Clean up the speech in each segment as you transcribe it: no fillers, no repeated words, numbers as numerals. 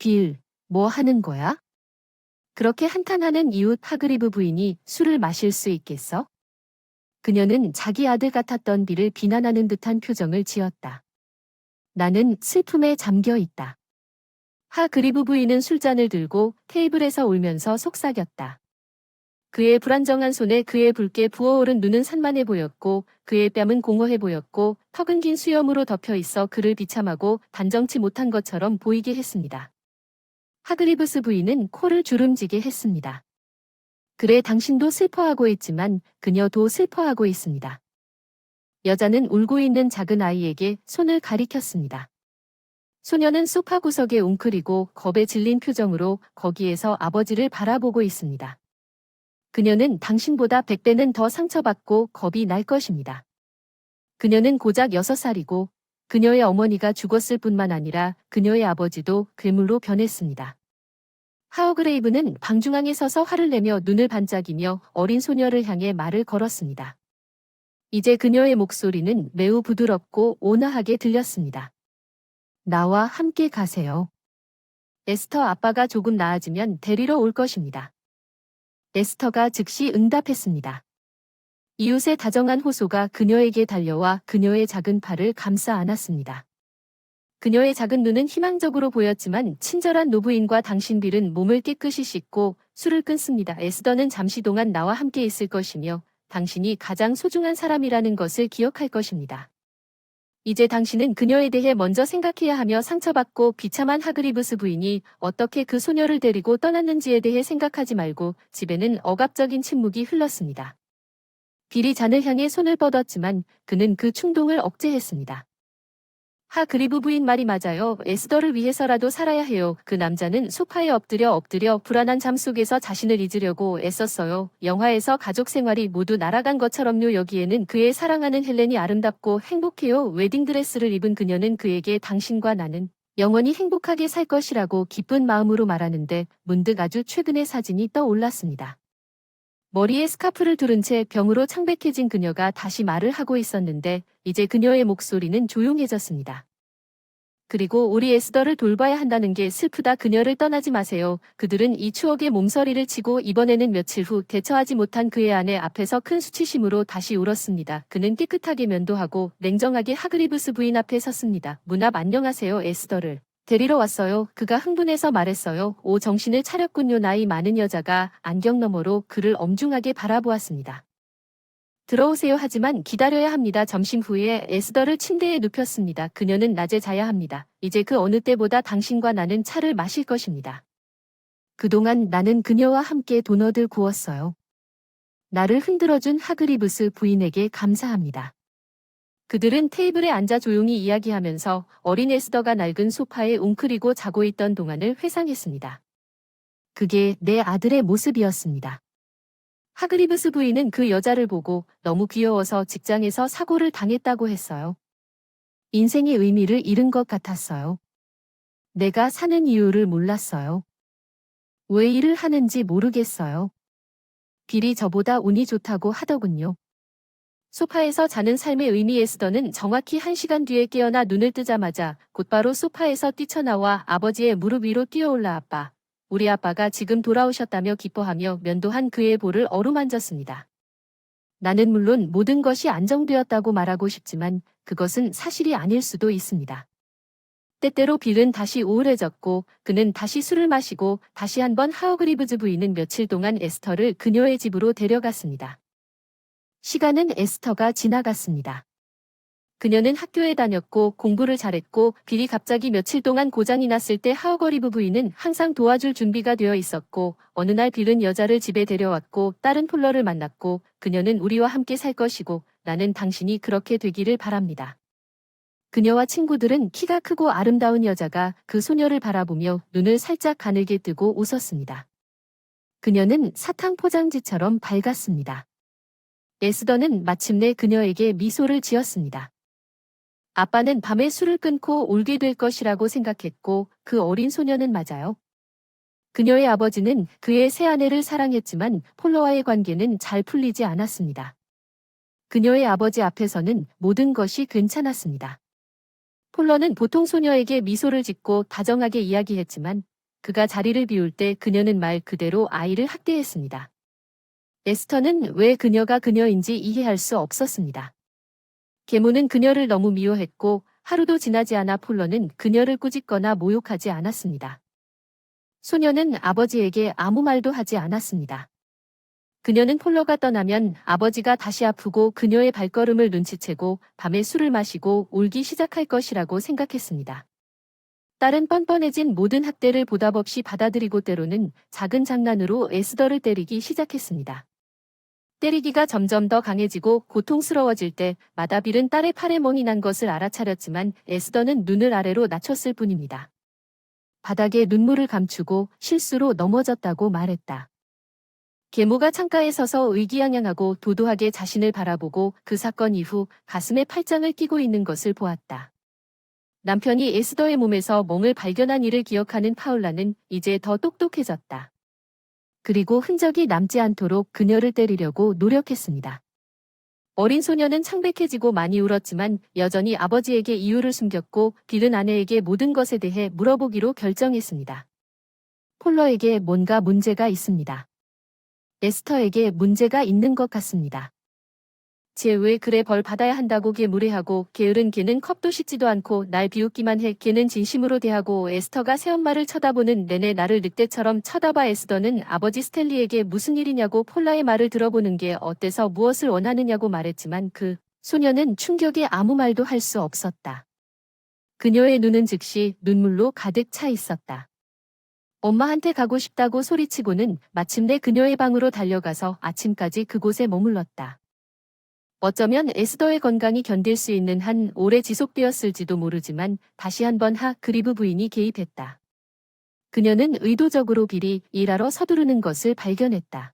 빌, 뭐 하는 거야? 그렇게 한탄하는 이웃 하그리브 부인이 술을 마실 수 있겠어? 그녀는 자기 아들 같았던 빌을 비난하는 듯한 표정을 지었다. 나는 슬픔에 잠겨 있다. 하그리브 부인은 술잔을 들고 테이블에서 울면서 속삭였다. 그의 불안정한 손에 그의 붉게 부어오른 눈은 산만해 보였고 그의 뺨은 공허해 보였고 턱은 긴 수염으로 덮여 있어 그를 비참하고 단정치 못한 것처럼 보이게 했습니다. 하그리브스 부인은 코를 주름지게 했습니다. 그래 당신도 슬퍼하고 있지만 그녀도 슬퍼하고 있습니다. 여자는 울고 있는 작은 아이에게 손을 가리켰습니다. 소녀는 소파 구석에 웅크리고 겁에 질린 표정으로 거기에서 아버지를 바라보고 있습니다. 그녀는 당신보다 100배는 더 상처받고 겁이 날 것입니다. 그녀는 고작 6살이고 그녀의 어머니가 죽었을 뿐만 아니라 그녀의 아버지도 괴물로 변했습니다. 하어그레이브는 방중앙에 서서 화를 내며 눈을 반짝이며 어린 소녀를 향해 말을 걸었습니다. 이제 그녀의 목소리는 매우 부드럽고 온화하게 들렸습니다. 나와 함께 가세요. 에스터 아빠가 조금 나아지면 데리러 올 것입니다. 에스터가 즉시 응답했습니다. 이웃의 다정한 호소가 그녀에게 달려와 그녀의 작은 팔을 감싸 안았습니다. 그녀의 작은 눈은 희망적으로 보였지만 친절한 노부인과 당신 빌은 몸을 깨끗이 씻고 술을 끊습니다. 에스더는 잠시 동안 나와 함께 있을 것이며 당신이 가장 소중한 사람이라는 것을 기억할 것입니다. 이제 당신은 그녀에 대해 먼저 생각해야 하며 상처받고 비참한 하그리브스 부인이 어떻게 그 소녀를 데리고 떠났는지에 대해 생각하지 말고 집에는 억압적인 침묵이 흘렀습니다. 빌이 잔을 향해 손을 뻗었지만 그는 그 충동을 억제했습니다. 하그리브 부인 말이 맞아요. 에스더를 위해서라도 살아야 해요. 그 남자는 소파에 엎드려 불안한 잠 속에서 자신을 잊으려고 애썼어요. 영화에서 가족 생활이 모두 날아간 것처럼요. 여기에는 그의 사랑하는 헬렌이 아름답고 행복해요. 웨딩드레스를 입은 그녀는 그에게 당신과 나는 영원히 행복하게 살 것이라고 기쁜 마음으로 말하는데 문득 아주 최근의 사진이 떠올랐습니다. 머리에 스카프를 두른 채 병으로 창백해진 그녀가 다시 말을 하고 있었는데 이제 그녀의 목소리는 조용해졌습니다. 그리고 우리 에스더를 돌봐야 한다는 게 슬프다. 그녀를 떠나지 마세요. 그들은 이 추억의 몸서리를 치고 이번에는 며칠 후 대처하지 못한 그의 아내 앞에서 큰 수치심으로 다시 울었습니다. 그는 깨끗하게 면도하고 냉정하게 하그리브스 부인 앞에 섰습니다. 문 앞 안녕하세요. 에스더를 데리러 왔어요. 그가 흥분해서 말했어요. 오 정신을 차렸군요. 나이 많은 여자가 안경 너머로 그를 엄중하게 바라보았습니다. 들어오세요. 하지만 기다려야 합니다. 점심 후에 에스더를 침대에 눕혔습니다. 그녀는 낮에 자야 합니다. 이제 그 어느 때보다 당신과 나는 차를 마실 것입니다. 그동안 나는 그녀와 함께 도넛을 구웠어요. 나를 흔들어준 하그리브스 부인에게 감사합니다. 그들은 테이블에 앉아 조용히 이야기하면서 어린 에스더가 낡은 소파에 웅크리고 자고 있던 동안을 회상했습니다. 그게 내 아들의 모습이었습니다. 하그리브스 부인은 그 여자를 보고 너무 귀여워서 직장에서 사고를 당했다고 했어요. 인생의 의미를 잃은 것 같았어요. 내가 사는 이유를 몰랐어요. 왜 일을 하는지 모르겠어요. 빌이 저보다 운이 좋다고 하더군요. 소파에서 자는 삶의 의미. 에스더는 정확히 1시간 뒤에 깨어나 눈을 뜨자마자 곧바로 소파에서 뛰쳐나와 아버지의 무릎 위로 뛰어올라 아빠, 우리 아빠가 지금 돌아오셨다며 기뻐하며 면도한 그의 볼을 어루만졌습니다. 나는 물론 모든 것이 안정되었다고 말하고 싶지만 그것은 사실이 아닐 수도 있습니다. 때때로 빌은 다시 우울해졌고 그는 다시 술을 마시고 다시 한번 하어그리브즈 부인은 며칠 동안 에스터를 그녀의 집으로 데려갔습니다. 시간은 에스터가 지나갔습니다. 그녀는 학교에 다녔고 공부를 잘했고 빌이 갑자기 며칠 동안 고장이 났을 때 하어그리브 부인은 항상 도와줄 준비가 되어 있었고 어느 날 빌은 여자를 집에 데려왔고 딸은 폴러를 만났고 그녀는 우리와 함께 살 것이고 나는 당신이 그렇게 되기를 바랍니다. 그녀와 친구들은 키가 크고 아름다운 여자가 그 소녀를 바라보며 눈을 살짝 가늘게 뜨고 웃었습니다. 그녀는 사탕 포장지처럼 밝았습니다. 에스더는 마침내 그녀에게 미소를 지었습니다. 아빠는 밤에 술을 끊고 울게 될 것이라고 생각했고 그 어린 소녀는 맞아요. 그녀의 아버지는 그의 새아내를 사랑했지만 폴러와의 관계는 잘 풀리지 않았습니다. 그녀의 아버지 앞에서는 모든 것이 괜찮았습니다. 폴러는 보통 소녀에게 미소를 짓고 다정하게 이야기했지만 그가 자리를 비울 때 그녀는 말 그대로 아이를 학대했습니다. 에스터는 왜 그녀가 그녀인지 이해할 수 없었습니다. 계모는 그녀를 너무 미워했고 하루도 지나지 않아 폴러는 그녀를 꾸짖거나 모욕하지 않았습니다. 소녀는 아버지에게 아무 말도 하지 않았습니다. 그녀는 폴러가 떠나면 아버지가 다시 아프고 그녀의 발걸음을 눈치채고 밤에 술을 마시고 울기 시작할 것이라고 생각했습니다. 딸은 뻔뻔해진 모든 학대를 보답 없이 받아들이고 때로는 작은 장난으로 에스더를 때리기 시작했습니다. 때리기가 점점 더 강해지고 고통스러워질 때 마다빌은 딸의 팔에 멍이 난 것을 알아차렸지만 에스더는 눈을 아래로 낮췄을 뿐입니다. 바닥에 눈물을 감추고 실수로 넘어졌다고 말했다. 계모가 창가에 서서 의기양양하고 도도하게 자신을 바라보고 그 사건 이후 가슴에 팔짱을 끼고 있는 것을 보았다. 남편이 에스더의 몸에서 멍을 발견한 일을 기억하는 파울라는 이제 더 똑똑해졌다. 그리고 흔적이 남지 않도록 그녀를 때리려고 노력했습니다. 어린 소녀는 창백해지고 많이 울었지만 여전히 아버지에게 이유를 숨겼고 빌은 아내에게 모든 것에 대해 물어보기로 결정했습니다. 폴러에게 뭔가 문제가 있습니다. 에스터에게 문제가 있는 것 같습니다. 쟤 왜 그래 벌 받아야 한다고 걔 무례하고 게으른 걔는 컵도 씻지도 않고 날 비웃기만 해 걔는 진심으로 대하고 에스터가 새엄마를 쳐다보는 내내 나를 늑대처럼 쳐다봐 에스더는 아버지 스탠리에게 무슨 일이냐고 폴라의 말을 들어보는 게 어때서 무엇을 원하느냐고 말했지만 그 소녀는 충격에 아무 말도 할 수 없었다. 그녀의 눈은 즉시 눈물로 가득 차 있었다. 엄마한테 가고 싶다고 소리치고는 마침내 그녀의 방으로 달려가서 아침까지 그곳에 머물렀다. 어쩌면 에스더의 건강이 견딜 수 있는 한 오래 지속되었을지도 모르지만 다시 한번 하그리브 부인이 개입했다. 그녀는 의도적으로 빌이 일하러 서두르는 것을 발견했다.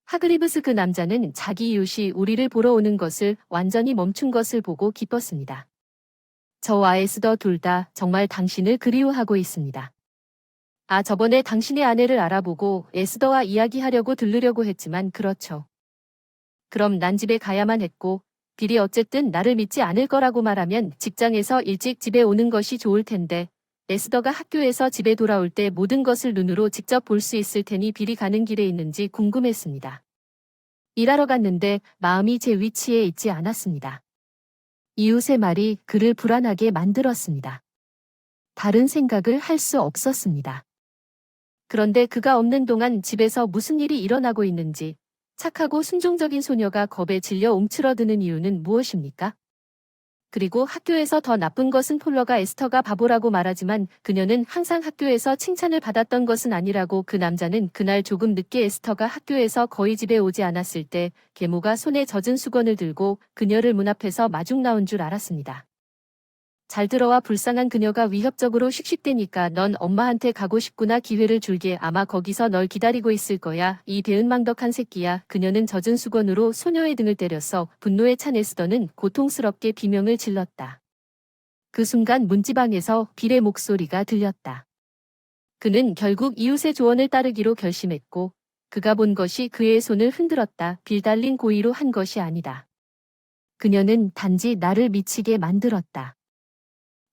하그리브스 그 남자는 자기 이웃이 우리를 보러 오는 것을 완전히 멈춘 것을 보고 기뻤습니다. 저와 에스더 둘 다 정말 당신을 그리워하고 있습니다. 아, 저번에 당신의 아내를 알아보고 에스더와 이야기하려고 들르려고 했지만 그렇죠. 그럼 난 집에 가야만 했고 빌이 어쨌든 나를 믿지 않을 거라고 말하면 직장에서 일찍 집에 오는 것이 좋을 텐데 에스더가 학교에서 집에 돌아올 때 모든 것을 눈으로 직접 볼 수 있을 테니 빌이 가는 길에 있는지 궁금했습니다. 일하러 갔는데 마음이 제 위치에 있지 않았습니다. 이웃의 말이 그를 불안하게 만들었습니다. 다른 생각을 할 수 없었습니다. 그런데 그가 없는 동안 집에서 무슨 일이 일어나고 있는지 착하고 순종적인 소녀가 겁에 질려 움츠러드는 이유는 무엇입니까? 그리고 학교에서 더 나쁜 것은 폴러가 에스터가 바보라고 말하지만 그녀는 항상 학교에서 칭찬을 받았던 것은 아니라고 그 남자는 그날 조금 늦게 에스터가 학교에서 거의 집에 오지 않았을 때 계모가 손에 젖은 수건을 들고 그녀를 문 앞에서 마중 나온 줄 알았습니다. 잘 들어와 불쌍한 그녀가 위협적으로 씩씩대니까 넌 엄마한테 가고 싶구나 기회를 줄게 아마 거기서 널 기다리고 있을 거야 이 배은망덕한 새끼야 그녀는 젖은 수건으로 소녀의 등을 때렸어 분노에 찬 에스더는 고통스럽게 비명을 질렀다. 그 순간 문지방에서 빌의 목소리가 들렸다. 그는 결국 이웃의 조언을 따르기로 결심했고 그가 본 것이 그의 손을 흔들었다. 빌 달린 고의로 한 것이 아니다. 그녀는 단지 나를 미치게 만들었다.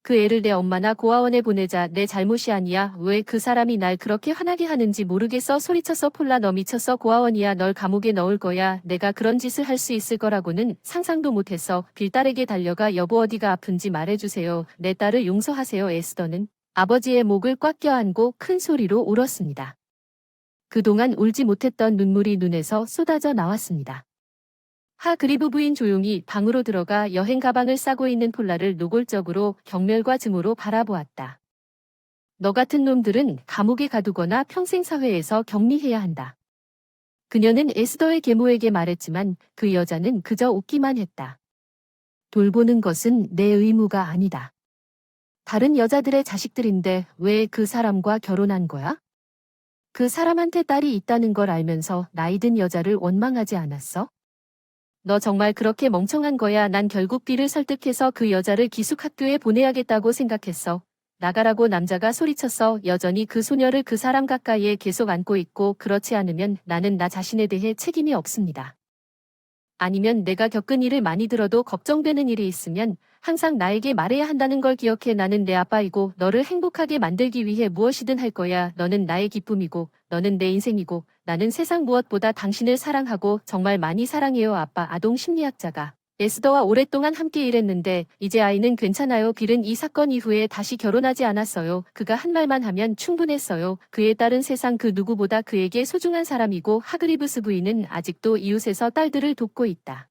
그 애를 내 엄마나 고아원에 보내자 내 잘못이 아니야. 왜 그 사람이 날 그렇게 화나게 하는지 모르겠어. 소리쳤어. 폴라 너 미쳤어. 고아원이야. 널 감옥에 넣을 거야. 내가 그런 짓을 할 수 있을 거라고는 상상도 못했어. 빌 딸에게 달려가 여보 어디가 아픈지 말해주세요. 내 딸을 용서하세요. 에스더는 아버지의 목을 꽉 껴안고 큰 소리로 울었습니다. 그동안 울지 못했던 눈물이 눈에서 쏟아져 나왔습니다. 하그리브 부인 조용히 방으로 들어가 여행 가방을 싸고 있는 폴라를 노골적으로 경멸과 증오로 바라보았다. 너 같은 놈들은 감옥에 가두거나 평생 사회에서 격리해야 한다. 그녀는 에스더의 계모에게 말했지만 그 여자는 그저 웃기만 했다. 돌보는 것은 내 의무가 아니다. 다른 여자들의 자식들인데 왜 그 사람과 결혼한 거야? 그 사람한테 딸이 있다는 걸 알면서 나이든 여자를 원망하지 않았어? 너 정말 그렇게 멍청한 거야. 난 결국 빌을 설득해서 그 여자를 기숙학교에 보내야겠다고 생각했어. 나가라고 남자가 소리쳤어. 여전히 그 소녀를 그 사람 가까이에 계속 안고 있고 그렇지 않으면 나는 나 자신에 대해 책임이 없습니다. 아니면 내가 겪은 일을 많이 들어도 걱정되는 일이 있으면 항상 나에게 말해야 한다는 걸 기억해. 나는 내 아빠이고 너를 행복하게 만들기 위해 무엇이든 할 거야. 너는 나의 기쁨이고 너는 내 인생이고 나는 세상 무엇보다 당신을 사랑하고 정말 많이 사랑해요. 아빠. 아동 심리학자가 에스더와 오랫동안 함께 일했는데 이제 아이는 괜찮아요. 빌은 이 사건 이후에 다시 결혼하지 않았어요. 그가 한 말만 하면 충분했어요. 그의 딸은 세상 그 누구보다 그에게 소중한 사람이고 하그리브스 부인은 아직도 이웃에서 딸들을 돕고 있다.